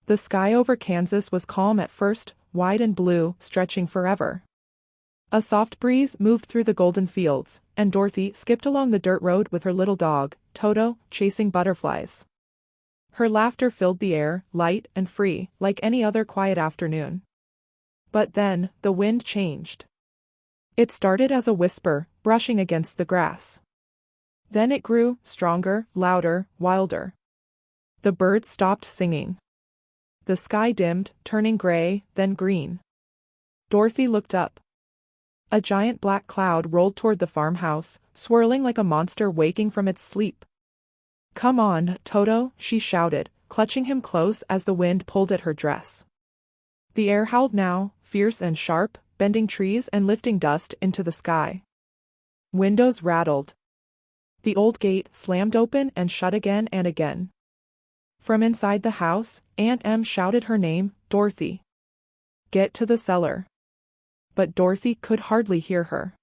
The sky over Kansas was calm at first, wide and blue, stretching forever. A soft breeze moved through the golden fields, and Dorothy skipped along the dirt road with her little dog, Toto, chasing butterflies. Her laughter filled the air, light and free, like any other quiet afternoon. But then, the wind changed. It started as a whisper, brushing against the grass. Then it grew, stronger, louder, wilder. The birds stopped singing. The sky dimmed, turning gray, then green. Dorothy looked up. A giant black cloud rolled toward the farmhouse, swirling like a monster waking from its sleep. "Come on, Toto," she shouted, clutching him close as the wind pulled at her dress. The air howled now, fierce and sharp, bending trees and lifting dust into the sky. Windows rattled. The old gate slammed open and shut again and again. From inside the house, Aunt Em shouted her name, Dorothy. "Get to the cellar." But Dorothy could hardly hear her.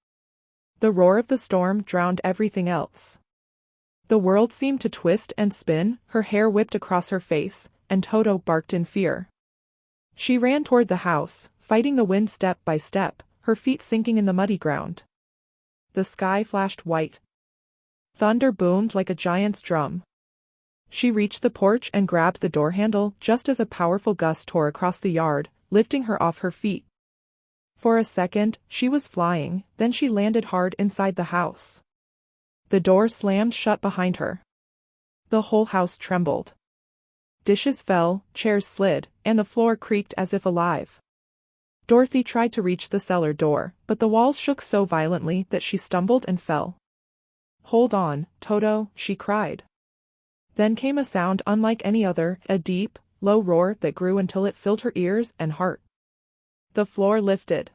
The roar of the storm drowned everything else. The world seemed to twist and spin, her hair whipped across her face, and Toto barked in fear. She ran toward the house, fighting the wind step by step, her feet sinking in the muddy ground. The sky flashed white. Thunder boomed like a giant's drum. She reached the porch and grabbed the door handle just as a powerful gust tore across the yard, lifting her off her feet. For a second, she was flying, then she landed hard inside the house. The door slammed shut behind her. The whole house trembled. Dishes fell, chairs slid, and the floor creaked as if alive. Dorothy tried to reach the cellar door, but the walls shook so violently that she stumbled and fell. "Hold on, Toto," she cried. Then came a sound unlike any other, a deep, low roar that grew until it filled her ears and heart. The floor lifted.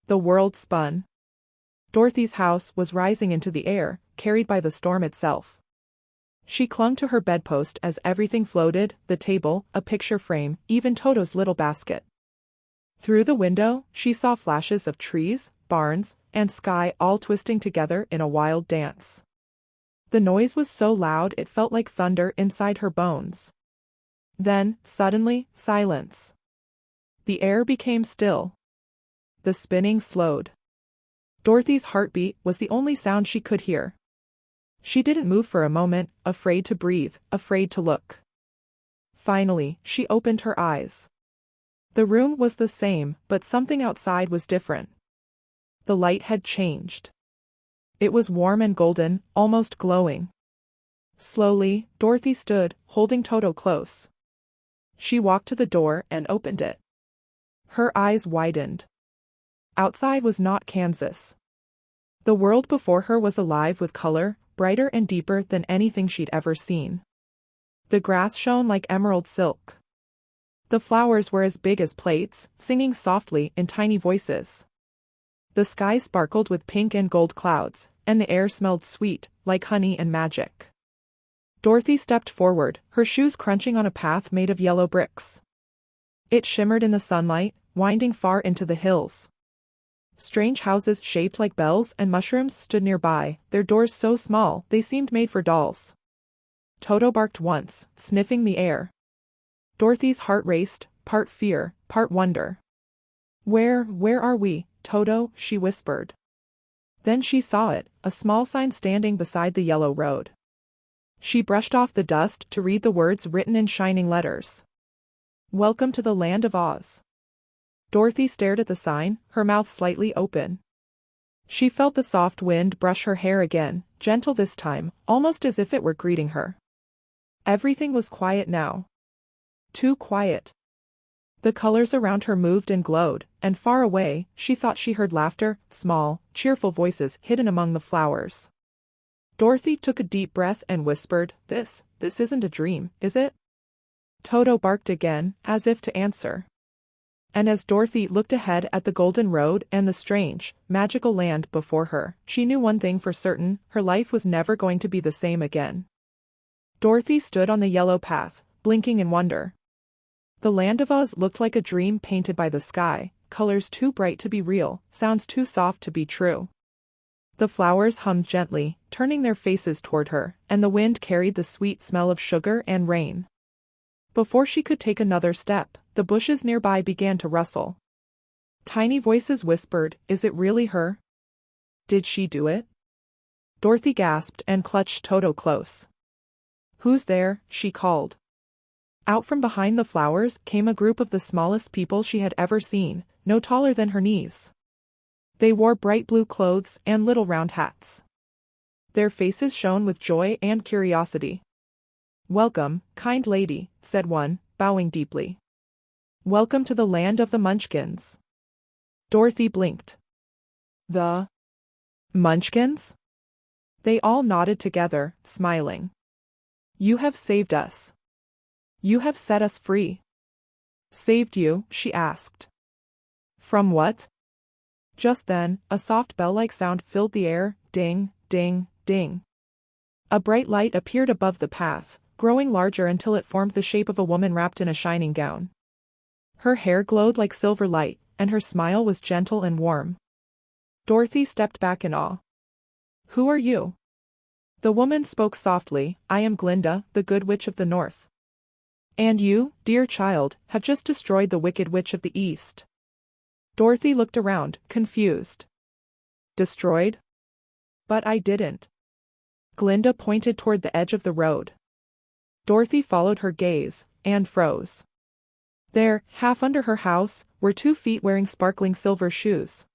The world spun. Dorothy's house was rising into the air, carried by the storm itself. She clung to her bedpost as everything floated, the table, a picture frame, even Toto's little basket. Through the window, she saw flashes of trees, barns, and sky all twisting together in a wild dance. The noise was so loud it felt like thunder inside her bones. Then, suddenly, silence. The air became still. The spinning slowed. Dorothy's heartbeat was the only sound she could hear. She didn't move for a moment, afraid to breathe, afraid to look. Finally, she opened her eyes. The room was the same, but something outside was different. The light had changed. It was warm and golden, almost glowing. Slowly, Dorothy stood, holding Toto close. She walked to the door and opened it. Her eyes widened. Outside was not Kansas. The world before her was alive with color, brighter and deeper than anything she'd ever seen. The grass shone like emerald silk. The flowers were as big as plates, singing softly in tiny voices. The sky sparkled with pink and gold clouds, and the air smelled sweet, like honey and magic. Dorothy stepped forward, her shoes crunching on a path made of yellow bricks. It shimmered in the sunlight, winding far into the hills. Strange houses shaped like bells and mushrooms stood nearby, their doors so small they seemed made for dolls. Toto barked once, sniffing the air. Dorothy's heart raced, part fear, part wonder. Where are we, Toto?" she whispered. Then she saw it, a small sign standing beside the yellow road. She brushed off the dust to read the words written in shining letters. "Welcome to the land of Oz." Dorothy stared at the sign, her mouth slightly open. She felt the soft wind brush her hair again, gentle this time, almost as if it were greeting her. Everything was quiet now. Too quiet. The colors around her moved and glowed, and far away, she thought she heard laughter, small, cheerful voices hidden among the flowers. Dorothy took a deep breath and whispered, This isn't a dream, is it?" Toto barked again, as if to answer. And as Dorothy looked ahead at the golden road and the strange, magical land before her, she knew one thing for certain, her life was never going to be the same again. Dorothy stood on the yellow path, blinking in wonder. The land of Oz looked like a dream painted by the sky, colors too bright to be real, sounds too soft to be true. The flowers hummed gently, turning their faces toward her, and the wind carried the sweet smell of sugar and rain. Before she could take another step, the bushes nearby began to rustle. Tiny voices whispered, "Is it really her? Did she do it?" Dorothy gasped and clutched Toto close. "Who's there?" she called. Out from behind the flowers came a group of the smallest people she had ever seen, no taller than her knees. They wore bright blue clothes and little round hats. Their faces shone with joy and curiosity. "Welcome, kind lady," said one, bowing deeply. "Welcome to the land of the Munchkins." Dorothy blinked. "The Munchkins?" They all nodded together, smiling. "You have saved us. You have set us free." "Saved you?" she asked. "From what?" Just then, a soft bell-like sound filled the air, ding, ding, ding. A bright light appeared above the path, growing larger until it formed the shape of a woman wrapped in a shining gown. Her hair glowed like silver light, and her smile was gentle and warm. Dorothy stepped back in awe. "Who are you?" The woman spoke softly, "I am Glinda, the Good Witch of the North. And you, dear child, have just destroyed the Wicked Witch of the East." Dorothy looked around, confused. "Destroyed? But I didn't." Glinda pointed toward the edge of the road. Dorothy followed her gaze, and froze. There, half under her house, were 2 feet wearing sparkling silver shoes.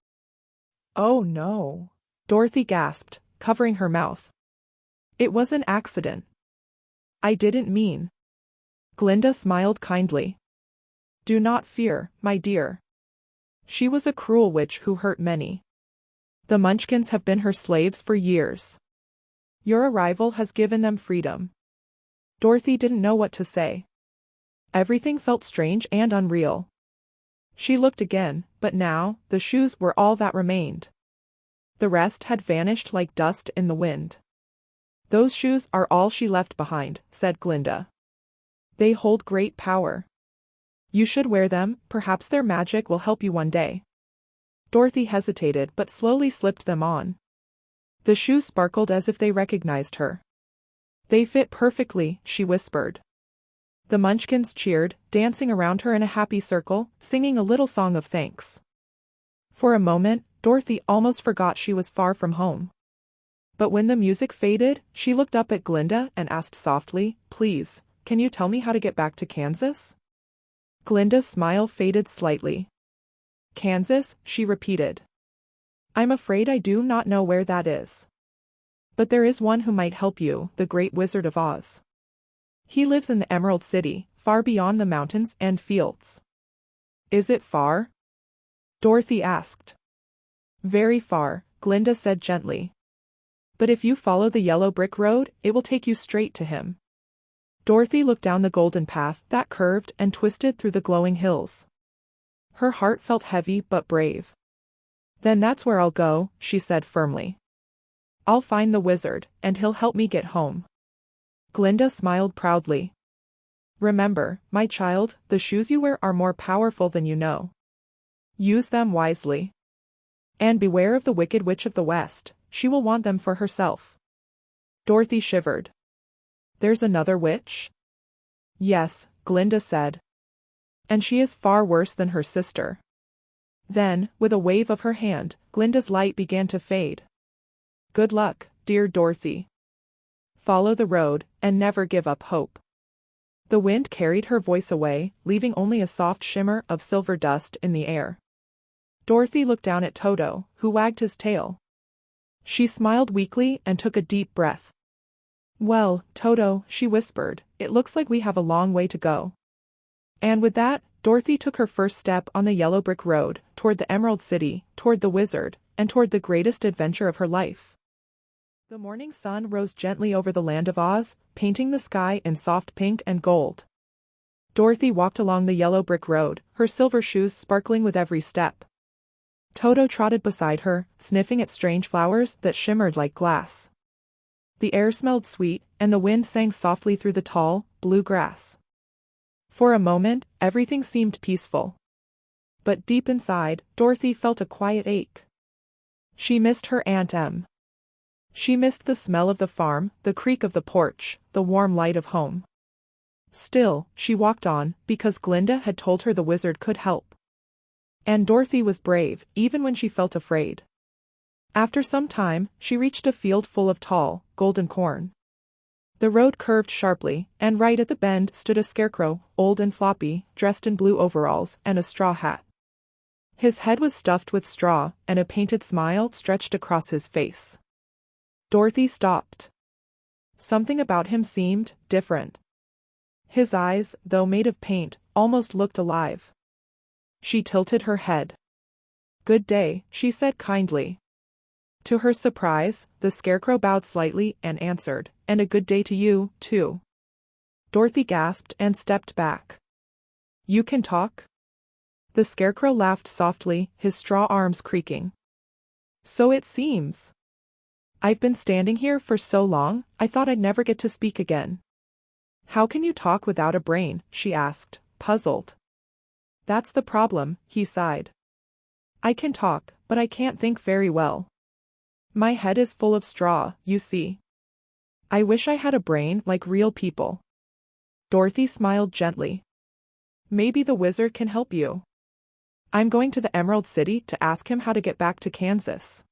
"Oh no!" Dorothy gasped, covering her mouth. "It was an accident. I didn't mean." Glinda smiled kindly. "Do not fear, my dear. She was a cruel witch who hurt many. The Munchkins have been her slaves for years. Your arrival has given them freedom." Dorothy didn't know what to say. Everything felt strange and unreal. She looked again, but now, the shoes were all that remained. The rest had vanished like dust in the wind. "Those shoes are all she left behind," said Glinda. "They hold great power. You should wear them, perhaps their magic will help you one day." Dorothy hesitated but slowly slipped them on. The shoes sparkled as if they recognized her. "They fit perfectly," she whispered. The Munchkins cheered, dancing around her in a happy circle, singing a little song of thanks. For a moment, Dorothy almost forgot she was far from home. But when the music faded, she looked up at Glinda and asked softly, "Please, can you tell me how to get back to Kansas?" Glinda's smile faded slightly. "Kansas," she repeated. "I'm afraid I do not know where that is. But there is one who might help you, the Great Wizard of Oz. He lives in the Emerald City, far beyond the mountains and fields." "Is it far?" Dorothy asked. "Very far," Glinda said gently. "But if you follow the yellow brick road, it will take you straight to him." Dorothy looked down the golden path that curved and twisted through the glowing hills. Her heart felt heavy but brave. "Then that's where I'll go," she said firmly. "I'll find the wizard, and he'll help me get home." Glinda smiled proudly. "Remember, my child, the shoes you wear are more powerful than you know. Use them wisely. And beware of the Wicked Witch of the West, she will want them for herself." Dorothy shivered. "There's another witch?" "Yes," Glinda said. "And she is far worse than her sister." Then, with a wave of her hand, Glinda's light began to fade. "Good luck, dear Dorothy. Follow the road, and never give up hope." The wind carried her voice away, leaving only a soft shimmer of silver dust in the air. Dorothy looked down at Toto, who wagged his tail. She smiled weakly and took a deep breath. "Well, Toto," she whispered, "it looks like we have a long way to go." And with that, Dorothy took her first step on the yellow brick road, toward the Emerald City, toward the wizard, and toward the greatest adventure of her life. The morning sun rose gently over the land of Oz, painting the sky in soft pink and gold. Dorothy walked along the yellow brick road, her silver shoes sparkling with every step. Toto trotted beside her, sniffing at strange flowers that shimmered like glass. The air smelled sweet, and the wind sang softly through the tall, blue grass. For a moment, everything seemed peaceful. But deep inside, Dorothy felt a quiet ache. She missed her Aunt Em. She missed the smell of the farm, the creak of the porch, the warm light of home. Still, she walked on, because Glinda had told her the wizard could help. And Dorothy was brave, even when she felt afraid. After some time, she reached a field full of tall, golden corn. The road curved sharply, and right at the bend stood a scarecrow, old and floppy, dressed in blue overalls and a straw hat. His head was stuffed with straw, and a painted smile stretched across his face. Dorothy stopped. Something about him seemed different. His eyes, though made of paint, almost looked alive. She tilted her head. "Good day," she said kindly. To her surprise, the scarecrow bowed slightly and answered, "And a good day to you, too." Dorothy gasped and stepped back. "You can talk?" The scarecrow laughed softly, his straw arms creaking. "So it seems. I've been standing here for so long, I thought I'd never get to speak again." "How can you talk without a brain?" she asked, puzzled. "That's the problem," he sighed. "I can talk, but I can't think very well. My head is full of straw, you see. I wish I had a brain like real people." Dorothy smiled gently. "Maybe the wizard can help you. I'm going to the Emerald City to ask him how to get back to Kansas.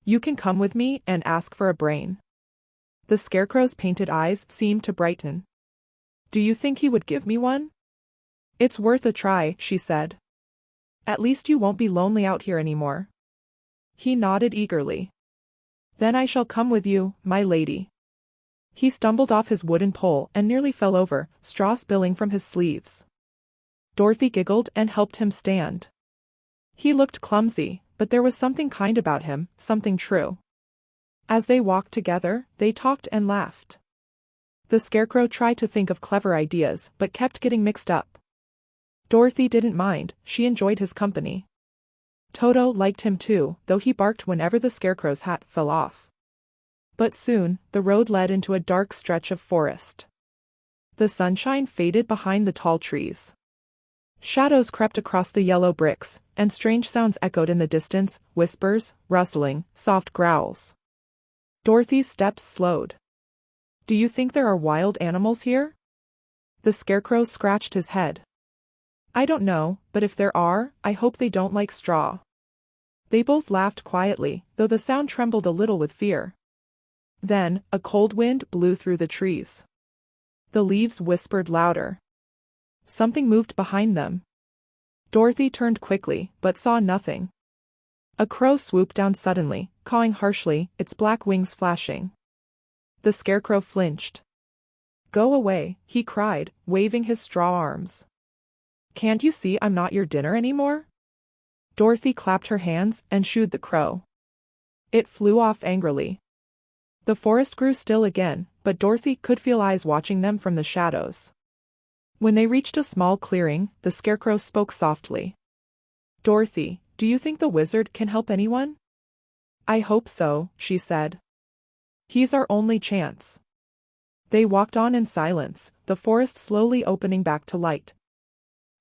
You can come with me and ask for a brain." The scarecrow's painted eyes seemed to brighten. "Do you think he would give me one?" "It's worth a try," she said. "At least you won't be lonely out here anymore." He nodded eagerly. "Then I shall come with you, my lady." He stumbled off his wooden pole and nearly fell over, straw spilling from his sleeves. Dorothy giggled and helped him stand. He looked clumsy, but there was something kind about him, something true. As they walked together, they talked and laughed. The scarecrow tried to think of clever ideas but kept getting mixed up. Dorothy didn't mind, she enjoyed his company. Toto liked him too, though he barked whenever the scarecrow's hat fell off. But soon, the road led into a dark stretch of forest. The sunshine faded behind the tall trees. Shadows crept across the yellow bricks, and strange sounds echoed in the distance, whispers, rustling, soft growls. Dorothy's steps slowed. "Do you think there are wild animals here?" The scarecrow scratched his head. "I don't know, but if there are, I hope they don't like straw." They both laughed quietly, though the sound trembled a little with fear. Then, a cold wind blew through the trees. The leaves whispered louder. Something moved behind them. Dorothy turned quickly, but saw nothing. A crow swooped down suddenly, cawing harshly, its black wings flashing. The scarecrow flinched. "Go away," he cried, waving his straw arms. "Can't you see I'm not your dinner anymore?" Dorothy clapped her hands and shooed the crow. It flew off angrily. The forest grew still again, but Dorothy could feel eyes watching them from the shadows. When they reached a small clearing, the scarecrow spoke softly. "Dorothy, do you think the wizard can help anyone?" "I hope so," she said. "He's our only chance." They walked on in silence, the forest slowly opening back to light.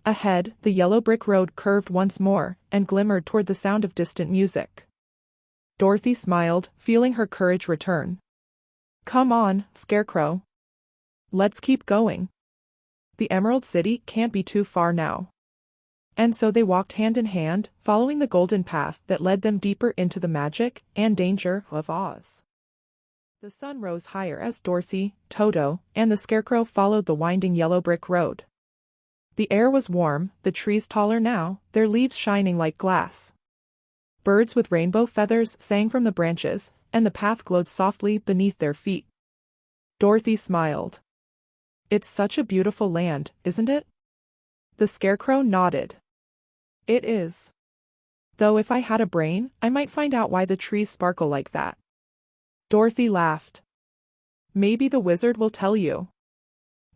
Ahead, the yellow brick road curved once more, and glimmered toward the sound of distant music. Dorothy smiled, feeling her courage return. "Come on, Scarecrow. Let's keep going. The Emerald City can't be too far now." And so they walked hand in hand, following the golden path that led them deeper into the magic and danger of Oz. The sun rose higher as Dorothy, Toto, and the Scarecrow followed the winding yellow brick road. The air was warm, the trees taller now, their leaves shining like glass. Birds with rainbow feathers sang from the branches, and the path glowed softly beneath their feet. Dorothy smiled. "It's such a beautiful land, isn't it?" The Scarecrow nodded. "It is. Though if I had a brain, I might find out why the trees sparkle like that." Dorothy laughed. "Maybe the wizard will tell you."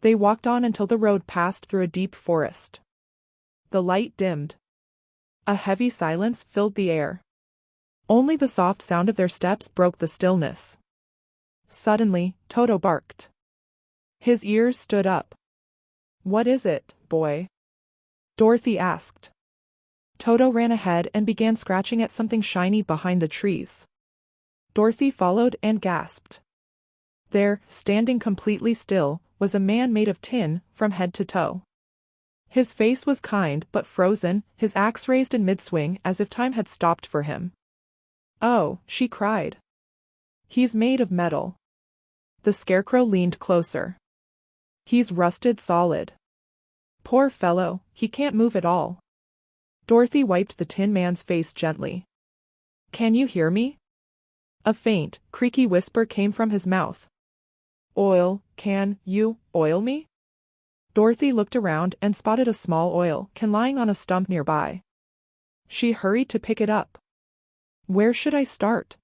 They walked on until the road passed through a deep forest. The light dimmed. A heavy silence filled the air. Only the soft sound of their steps broke the stillness. Suddenly, Toto barked. His ears stood up. "What is it, boy?" Dorothy asked. Toto ran ahead and began scratching at something shiny behind the trees. Dorothy followed and gasped. There, standing completely still, was a man made of tin, from head to toe. His face was kind but frozen, his axe raised in mid-swing as if time had stopped for him. "Oh," she cried. "He's made of metal." The Scarecrow leaned closer. "He's rusted solid. Poor fellow, he can't move at all." Dorothy wiped the Tin Man's face gently. "Can you hear me?" A faint, creaky whisper came from his mouth. Can you oil me?" Dorothy looked around and spotted a small oil can lying on a stump nearby. She hurried to pick it up. "Where should I start?"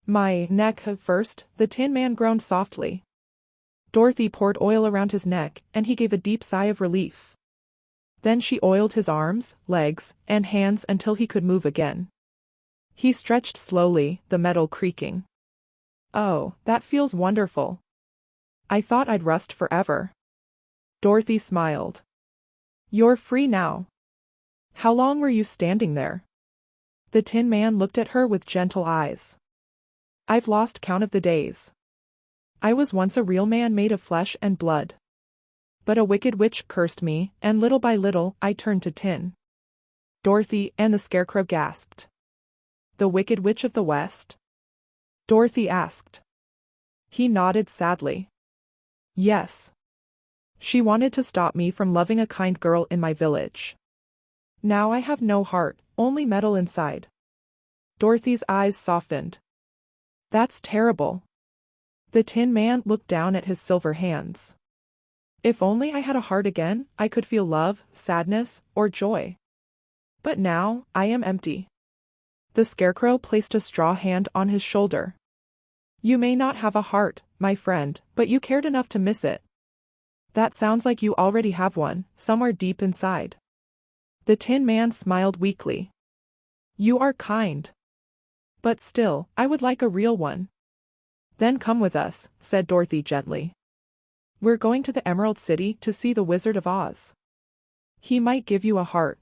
"My neck first," the Tin Man groaned softly. Dorothy poured oil around his neck, and he gave a deep sigh of relief. Then she oiled his arms, legs, and hands until he could move again. He stretched slowly, the metal creaking. "Oh, that feels wonderful. I thought I'd rust forever." Dorothy smiled. "You're free now. How long were you standing there?" The Tin Man looked at her with gentle eyes. "I've lost count of the days. I was once a real man made of flesh and blood. But a wicked witch cursed me, and little by little I turned to tin." Dorothy and the Scarecrow gasped. "The Wicked Witch of the West?" Dorothy asked. He nodded sadly. "Yes. She wanted to stop me from loving a kind girl in my village. Now I have no heart, only metal inside." Dorothy's eyes softened. "That's terrible." The Tin Man looked down at his silver hands. "If only I had a heart again, I could feel love, sadness, or joy. But now, I am empty." The Scarecrow placed a straw hand on his shoulder. "You may not have a heart, my friend, but you cared enough to miss it. That sounds like you already have one, somewhere deep inside." The Tin Man smiled weakly. "You are kind. But still, I would like a real one." "Then come with us," said Dorothy gently. "We're going to the Emerald City to see the Wizard of Oz. He might give you a heart."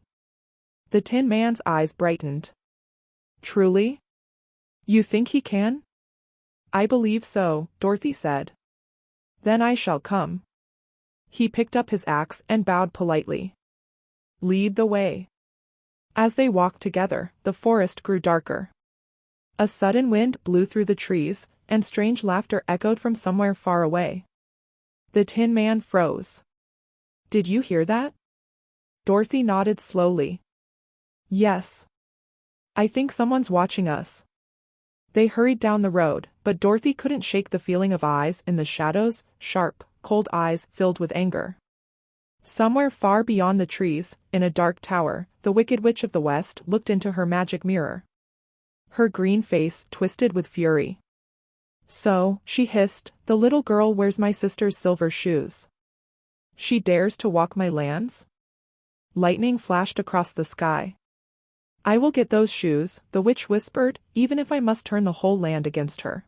The Tin Man's eyes brightened. "Truly? You think he can?" "I believe so," Dorothy said. "Then I shall come." He picked up his axe and bowed politely. "Lead the way." As they walked together, the forest grew darker. A sudden wind blew through the trees, and strange laughter echoed from somewhere far away. The Tin Man froze. "Did you hear that?" Dorothy nodded slowly. "Yes. I think someone's watching us." They hurried down the road, but Dorothy couldn't shake the feeling of eyes in the shadows, sharp, cold eyes filled with anger. Somewhere far beyond the trees, in a dark tower, the Wicked Witch of the West looked into her magic mirror. Her green face twisted with fury. "So," she hissed, "the little girl wears my sister's silver shoes. She dares to walk my lands?" Lightning flashed across the sky. "I will get those shoes," the witch whispered, "even if I must turn the whole land against her."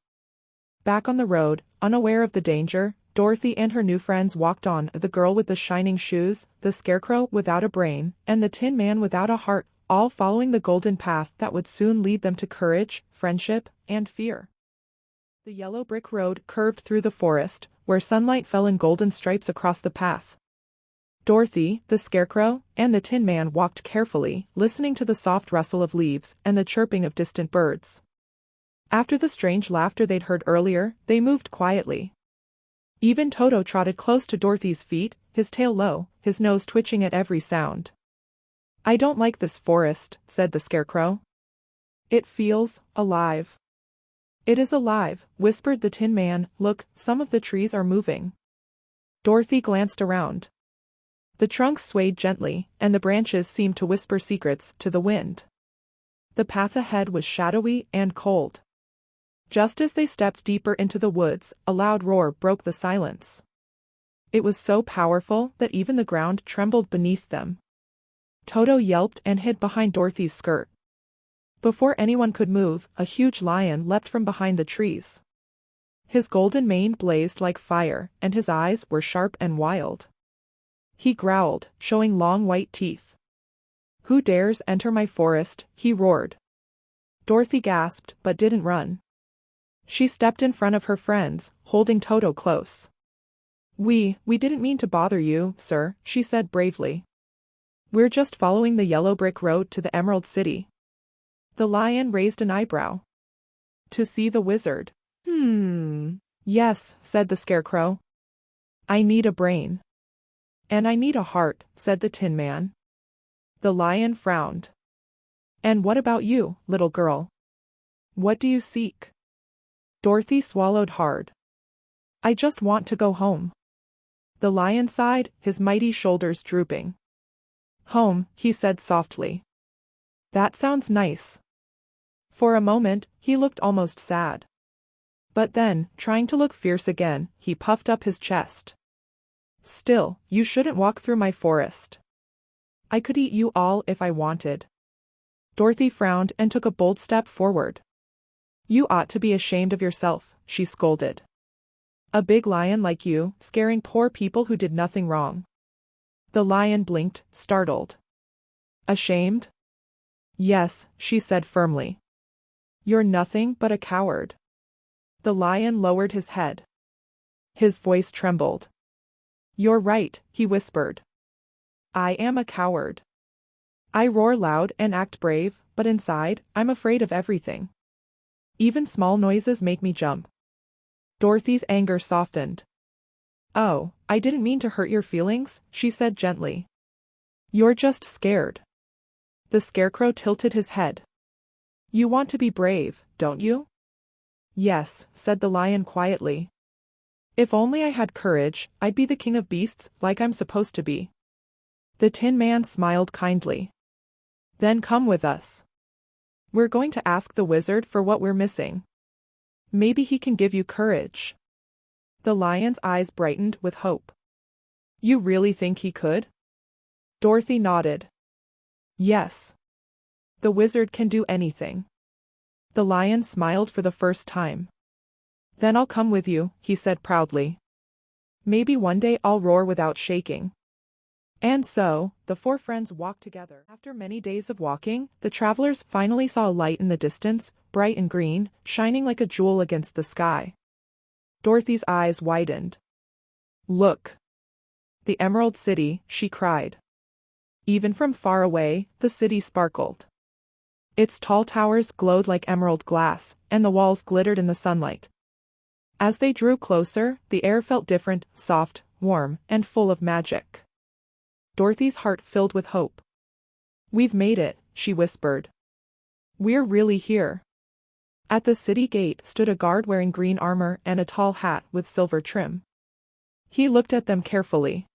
Back on the road, unaware of the danger, Dorothy and her new friends walked on, the girl with the shining shoes, the Scarecrow without a brain, and the Tin Man without a heart, all following the golden path that would soon lead them to courage, friendship, and fear. The yellow brick road curved through the forest, where sunlight fell in golden stripes across the path. Dorothy, the Scarecrow, and the Tin Man walked carefully, listening to the soft rustle of leaves and the chirping of distant birds. After the strange laughter they'd heard earlier, they moved quietly. Even Toto trotted close to Dorothy's feet, his tail low, his nose twitching at every sound. "I don't like this forest," said the Scarecrow. "It feels alive." "It is alive," whispered the Tin Man. "Look, some of the trees are moving." Dorothy glanced around. The trunks swayed gently, and the branches seemed to whisper secrets to the wind. The path ahead was shadowy and cold. Just as they stepped deeper into the woods, a loud roar broke the silence. It was so powerful that even the ground trembled beneath them. Toto yelped and hid behind Dorothy's skirt. Before anyone could move, a huge lion leapt from behind the trees. His golden mane blazed like fire, and his eyes were sharp and wild. He growled, showing long white teeth. "Who dares enter my forest?" he roared. Dorothy gasped, but didn't run. She stepped in front of her friends, holding Toto close. We didn't mean to bother you, sir, she said bravely. We're just following the yellow brick road to the Emerald City. The lion raised an eyebrow. To see the wizard. Yes, said the Scarecrow. I need a brain. And I need a heart, said the Tin Man. The lion frowned. And what about you, little girl? What do you seek? Dorothy swallowed hard. I just want to go home. The lion sighed, his mighty shoulders drooping. Home, he said softly. That sounds nice. For a moment, he looked almost sad. But then, trying to look fierce again, he puffed up his chest. Still, you shouldn't walk through my forest. I could eat you all if I wanted. Dorothy frowned and took a bold step forward. You ought to be ashamed of yourself, she scolded. A big lion like you, scaring poor people who did nothing wrong. The lion blinked, startled. Ashamed? Yes, she said firmly. You're nothing but a coward. The lion lowered his head. His voice trembled. You're right, he whispered. I am a coward. I roar loud and act brave, but inside, I'm afraid of everything. Even small noises make me jump. Dorothy's anger softened. Oh, I didn't mean to hurt your feelings, she said gently. You're just scared. The Scarecrow tilted his head. You want to be brave, don't you? Yes, said the lion quietly. If only I had courage, I'd be the king of beasts, like I'm supposed to be. The Tin Man smiled kindly. Then come with us. We're going to ask the wizard for what we're missing. Maybe he can give you courage. The lion's eyes brightened with hope. You really think he could? Dorothy nodded. Yes. The wizard can do anything. The lion smiled for the first time. Then I'll come with you, he said proudly. Maybe one day I'll roar without shaking. And so, the four friends walked together. After many days of walking, the travelers finally saw a light in the distance, bright and green, shining like a jewel against the sky. Dorothy's eyes widened. Look! The Emerald City, she cried. Even from far away, the city sparkled. Its tall towers glowed like emerald glass, and the walls glittered in the sunlight. As they drew closer, the air felt different, soft, warm, and full of magic. Dorothy's heart filled with hope. We've made it, she whispered. We're really here. At the city gate stood a guard wearing green armor and a tall hat with silver trim. He looked at them carefully.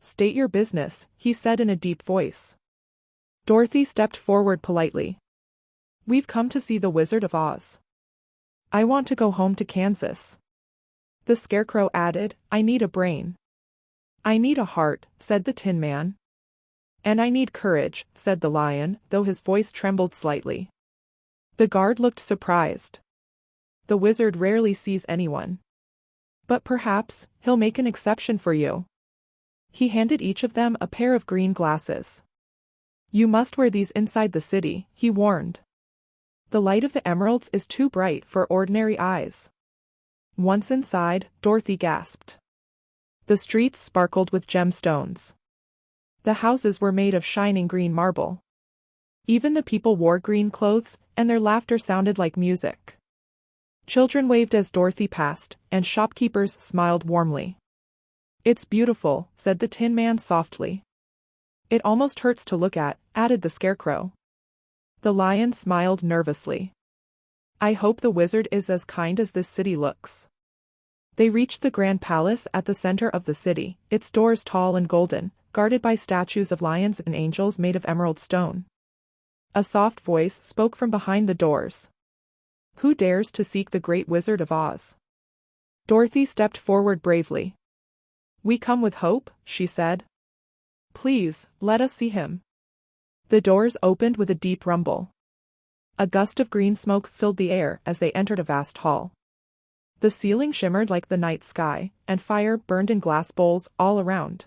State your business, he said in a deep voice. Dorothy stepped forward politely. We've come to see the Wizard of Oz. I want to go home to Kansas. The Scarecrow added, I need a brain. I need a heart, said the Tin Man. And I need courage, said the lion, though his voice trembled slightly. The guard looked surprised. The wizard rarely sees anyone. But perhaps, he'll make an exception for you. He handed each of them a pair of green glasses. You must wear these inside the city, he warned. The light of the emeralds is too bright for ordinary eyes. Once inside, Dorothy gasped. The streets sparkled with gemstones. The houses were made of shining green marble. Even the people wore green clothes, and their laughter sounded like music. Children waved as Dorothy passed, and shopkeepers smiled warmly. It's beautiful, said the Tin Man softly. It almost hurts to look at, added the Scarecrow. The lion smiled nervously. I hope the wizard is as kind as this city looks. They reached the grand palace at the center of the city, its doors tall and golden, guarded by statues of lions and angels made of emerald stone. A soft voice spoke from behind the doors. Who dares to seek the great Wizard of Oz? Dorothy stepped forward bravely. We come with hope, she said. Please, let us see him. The doors opened with a deep rumble. A gust of green smoke filled the air as they entered a vast hall. The ceiling shimmered like the night sky, and fire burned in glass bowls all around.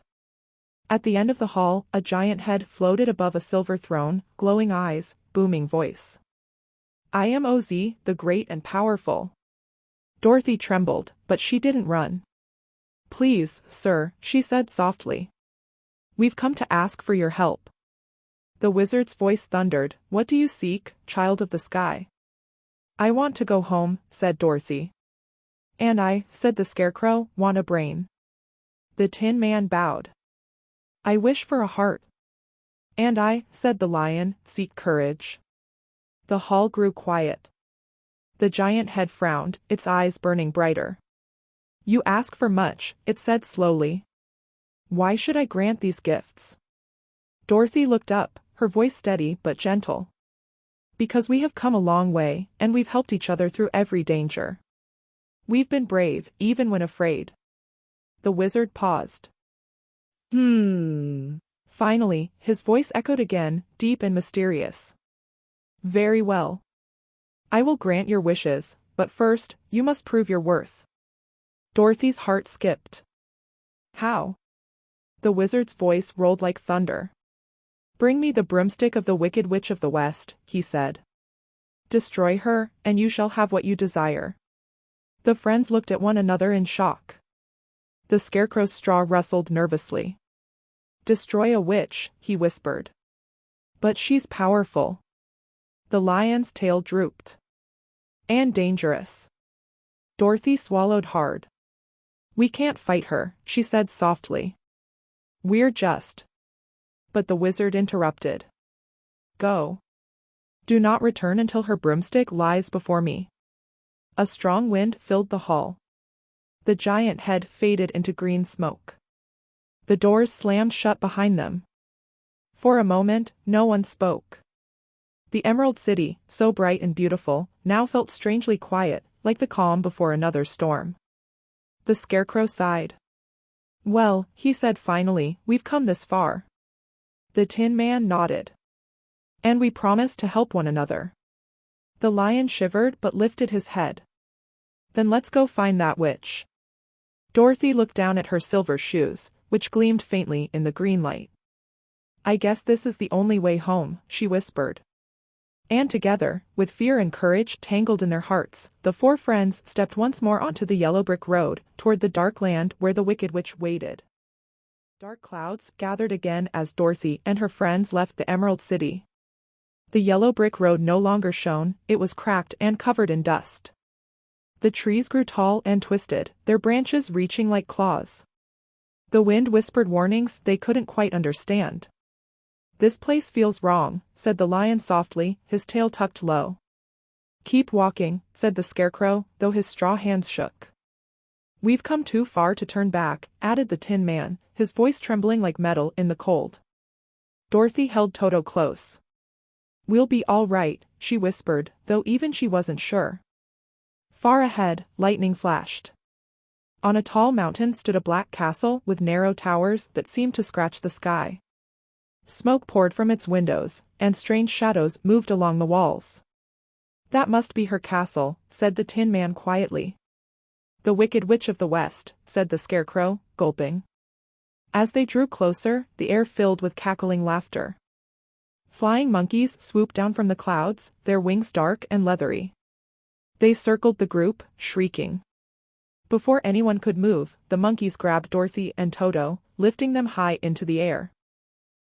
At the end of the hall, a giant head floated above a silver throne, glowing eyes, booming voice. I am Oz, the great and powerful. Dorothy trembled, but she didn't run. Please, sir, she said softly. We've come to ask for your help. The wizard's voice thundered, What do you seek, child of the sky? I want to go home, said Dorothy. And I, said the Scarecrow, want a brain. The Tin Man bowed. I wish for a heart. And I, said the Lion, seek courage. The hall grew quiet. The giant head frowned, its eyes burning brighter. You ask for much, it said slowly. Why should I grant these gifts? Dorothy looked up, her voice steady but gentle. Because we have come a long way, and we've helped each other through every danger. We've been brave, even when afraid. The wizard paused. Finally, his voice echoed again, deep and mysterious. Very well. I will grant your wishes, but first, you must prove your worth. Dorothy's heart skipped. How? The wizard's voice rolled like thunder. Bring me the broomstick of the Wicked Witch of the West, he said. Destroy her, and you shall have what you desire. The friends looked at one another in shock. The Scarecrow's straw rustled nervously. Destroy a witch, he whispered. But she's powerful. The lion's tail drooped. And dangerous. Dorothy swallowed hard. We can't fight her, she said softly. We're just. But the wizard interrupted. Go. Do not return until her broomstick lies before me. A strong wind filled the hall. The giant head faded into green smoke. The doors slammed shut behind them. For a moment, no one spoke. The Emerald City, so bright and beautiful, now felt strangely quiet, like the calm before another storm. The Scarecrow sighed. Well, he said finally, we've come this far. The Tin Man nodded. And we promised to help one another. The lion shivered but lifted his head. Then let's go find that witch. Dorothy looked down at her silver shoes, which gleamed faintly in the green light. I guess this is the only way home, she whispered. And together, with fear and courage tangled in their hearts, the four friends stepped once more onto the yellow brick road, toward the dark land where the Wicked Witch waited. Dark clouds gathered again as Dorothy and her friends left the Emerald City. The yellow brick road no longer shone, it was cracked and covered in dust. The trees grew tall and twisted, their branches reaching like claws. The wind whispered warnings they couldn't quite understand. This place feels wrong, said the lion softly, his tail tucked low. Keep walking, said the Scarecrow, though his straw hands shook. We've come too far to turn back, added the Tin Man, his voice trembling like metal in the cold. Dorothy held Toto close. We'll be all right, she whispered, though even she wasn't sure. Far ahead, lightning flashed. On a tall mountain stood a black castle with narrow towers that seemed to scratch the sky. Smoke poured from its windows, and strange shadows moved along the walls. That must be her castle, said the Tin Man quietly. The Wicked Witch of the West, said the Scarecrow, gulping. As they drew closer, the air filled with cackling laughter. Flying monkeys swooped down from the clouds, their wings dark and leathery. They circled the group, shrieking. Before anyone could move, the monkeys grabbed Dorothy and Toto, lifting them high into the air.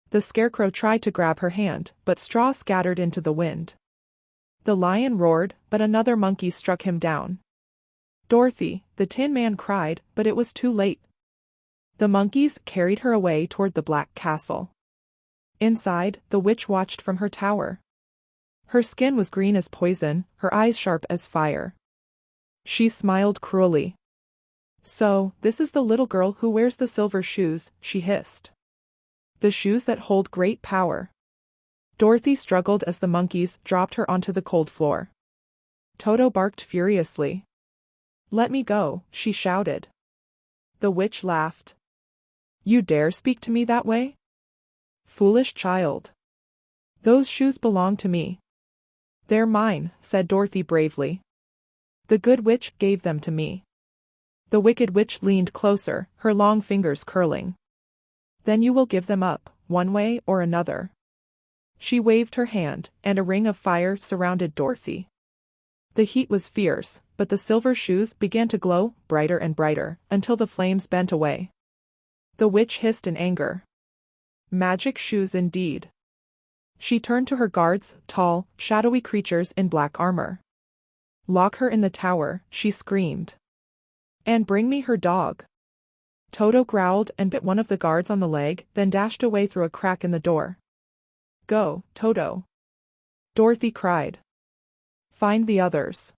The Scarecrow tried to grab her hand, but straw scattered into the wind. The lion roared, but another monkey struck him down. Dorothy, the Tin Man cried, but it was too late. The monkeys carried her away toward the black castle. Inside, the witch watched from her tower. Her skin was green as poison, her eyes sharp as fire. She smiled cruelly. So, this is the little girl who wears the silver shoes, she hissed. The shoes that hold great power. Dorothy struggled as the monkeys dropped her onto the cold floor. Toto barked furiously. Let me go, she shouted. The witch laughed. You dare speak to me that way? Foolish child. Those shoes belong to me. They're mine, said Dorothy bravely. The good witch gave them to me. The Wicked Witch leaned closer, her long fingers curling. Then you will give them up, one way or another. She waved her hand, and a ring of fire surrounded Dorothy. The heat was fierce, but the silver shoes began to glow brighter and brighter until the flames bent away. The witch hissed in anger. Magic shoes indeed. She turned to her guards, tall, shadowy creatures in black armor. Lock her in the tower, she screamed. And bring me her dog. Toto growled and bit one of the guards on the leg, then dashed away through a crack in the door. Go, Toto. Dorothy cried. Find the others.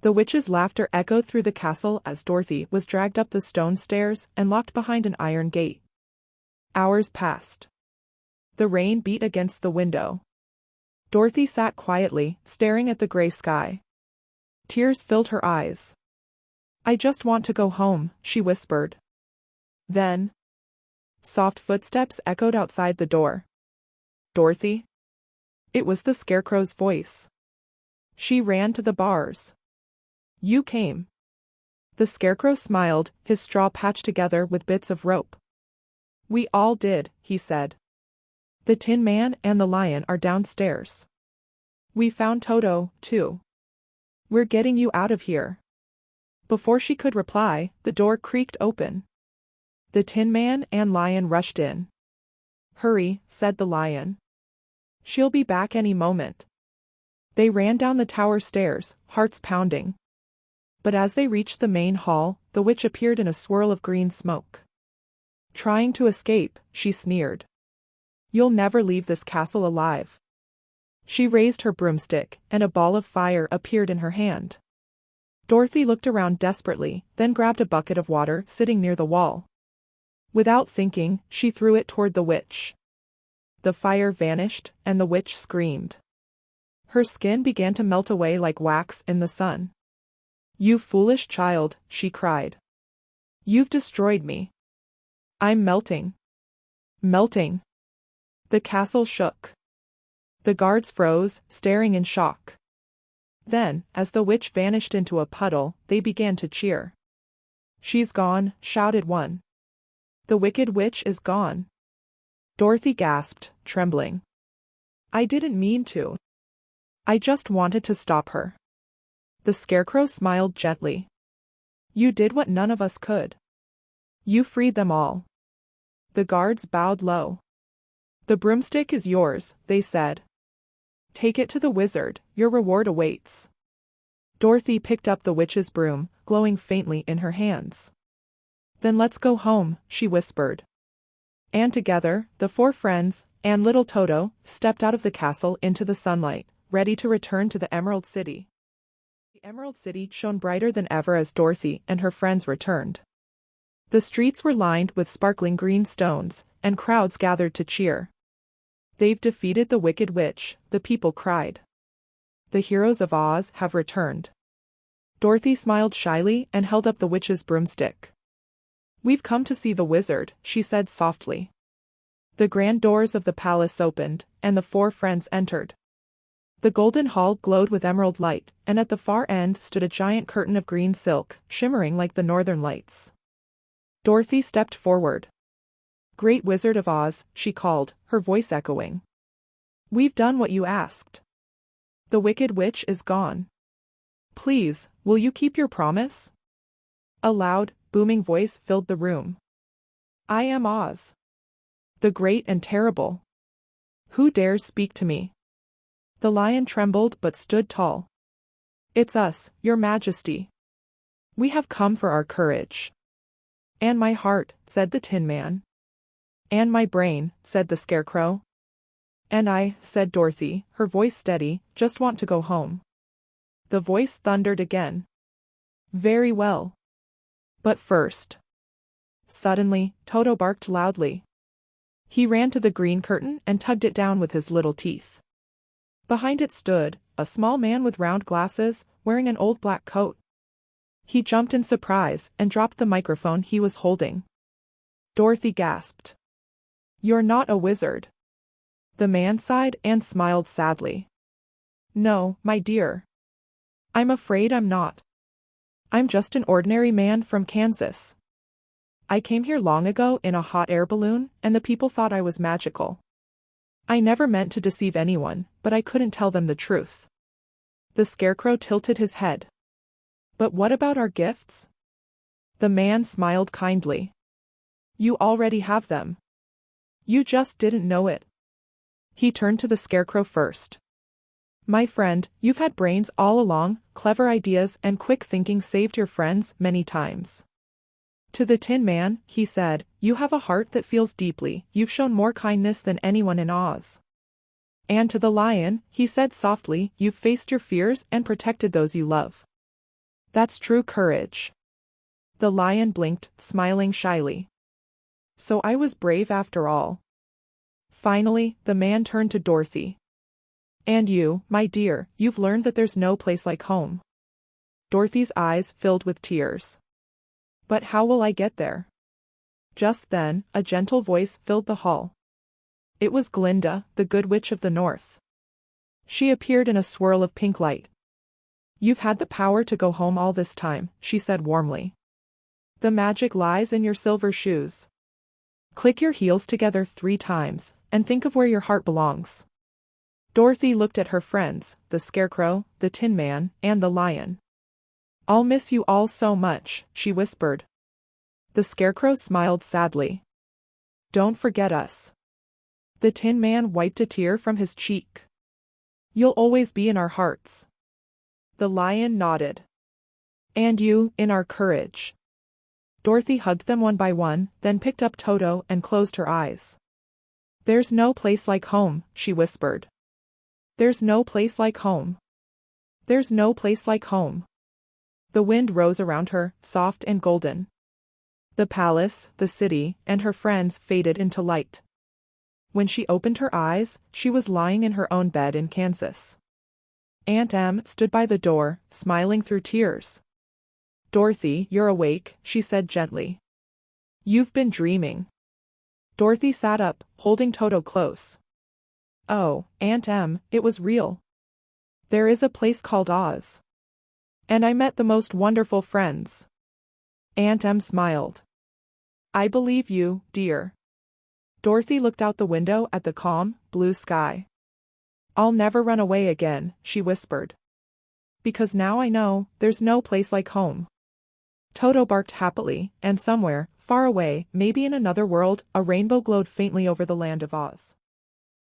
The witch's laughter echoed through the castle as Dorothy was dragged up the stone stairs and locked behind an iron gate. Hours passed. The rain beat against the window. Dorothy sat quietly, staring at the gray sky. Tears filled her eyes. I just want to go home, she whispered. Then, soft footsteps echoed outside the door. Dorothy? It was the Scarecrow's voice. She ran to the bars. You came. The Scarecrow smiled, his straw patched together with bits of rope. We all did, he said. The Tin Man and the Lion are downstairs. We found Toto, too. We're getting you out of here. Before she could reply, the door creaked open. The Tin Man and Lion rushed in. Hurry, said the Lion. She'll be back any moment. They ran down the tower stairs, hearts pounding. But as they reached the main hall, the witch appeared in a swirl of green smoke. Trying to escape, she sneered. You'll never leave this castle alive. She raised her broomstick, and a ball of fire appeared in her hand. Dorothy looked around desperately, then grabbed a bucket of water sitting near the wall. Without thinking, she threw it toward the witch. The fire vanished, and the witch screamed. Her skin began to melt away like wax in the sun. You foolish child, she cried. You've destroyed me. I'm melting. Melting. The castle shook. The guards froze, staring in shock. Then, as the witch vanished into a puddle, they began to cheer. She's gone, shouted one. The wicked witch is gone. Dorothy gasped, trembling. I didn't mean to. I just wanted to stop her. The Scarecrow smiled gently. You did what none of us could. You freed them all. The guards bowed low. The broomstick is yours, they said. Take it to the wizard, your reward awaits. Dorothy picked up the witch's broom, glowing faintly in her hands. Then let's go home, she whispered. And together, the four friends, and little Toto, stepped out of the castle into the sunlight, ready to return to the Emerald City. The Emerald City shone brighter than ever as Dorothy and her friends returned. The streets were lined with sparkling green stones, and crowds gathered to cheer. They've defeated the Wicked Witch, the people cried. The heroes of Oz have returned. Dorothy smiled shyly and held up the witch's broomstick. We've come to see the wizard, she said softly. The grand doors of the palace opened, and the four friends entered. The golden hall glowed with emerald light, and at the far end stood a giant curtain of green silk, shimmering like the northern lights. Dorothy stepped forward. Great Wizard of Oz, she called, her voice echoing. We've done what you asked. The Wicked Witch is gone. Please, will you keep your promise? A loud, booming voice filled the room. I am Oz. The great and terrible. Who dares speak to me? The lion trembled but stood tall. It's us, your majesty. We have come for our courage. And my heart, said the Tin Man. And my brain, said the Scarecrow. And I, said Dorothy, her voice steady, just want to go home. The voice thundered again. Very well. But first. Suddenly, Toto barked loudly. He ran to the green curtain and tugged it down with his little teeth. Behind it stood a small man with round glasses, wearing an old black coat. He jumped in surprise and dropped the microphone he was holding. Dorothy gasped. You're not a wizard. The man sighed and smiled sadly. No, my dear. I'm afraid I'm not. I'm just an ordinary man from Kansas. I came here long ago in a hot air balloon, and the people thought I was magical. I never meant to deceive anyone, but I couldn't tell them the truth. The Scarecrow tilted his head. But what about our gifts? The man smiled kindly. You already have them. You just didn't know it. He turned to the Scarecrow first. My friend, you've had brains all along, clever ideas and quick thinking saved your friends many times. To the Tin Man, he said, you have a heart that feels deeply, you've shown more kindness than anyone in Oz. And to the Lion, he said softly, you've faced your fears and protected those you love. That's true courage. The Lion blinked, smiling shyly. So I was brave after all. Finally, the man turned to Dorothy. And you, my dear, you've learned that there's no place like home. Dorothy's eyes filled with tears. But how will I get there? Just then, a gentle voice filled the hall. It was Glinda, the Good Witch of the North. She appeared in a swirl of pink light. You've had the power to go home all this time, she said warmly. The magic lies in your silver shoes. Click your heels together 3 times, and think of where your heart belongs. Dorothy looked at her friends, the Scarecrow, the Tin Man, and the Lion. I'll miss you all so much, she whispered. The Scarecrow smiled sadly. Don't forget us. The Tin Man wiped a tear from his cheek. You'll always be in our hearts. The Lion nodded. And you, in our courage. Dorothy hugged them one by one, then picked up Toto and closed her eyes. There's no place like home, she whispered. There's no place like home. There's no place like home. The wind rose around her, soft and golden. The palace, the city, and her friends faded into light. When she opened her eyes, she was lying in her own bed in Kansas. Aunt Em stood by the door, smiling through tears. Dorothy, you're awake, she said gently. You've been dreaming. Dorothy sat up, holding Toto close. Oh, Aunt Em, it was real. There is a place called Oz. And I met the most wonderful friends. Aunt Em smiled. I believe you, dear. Dorothy looked out the window at the calm, blue sky. I'll never run away again, she whispered. Because now I know, there's no place like home. Toto barked happily, and somewhere, far away, maybe in another world, a rainbow glowed faintly over the land of Oz.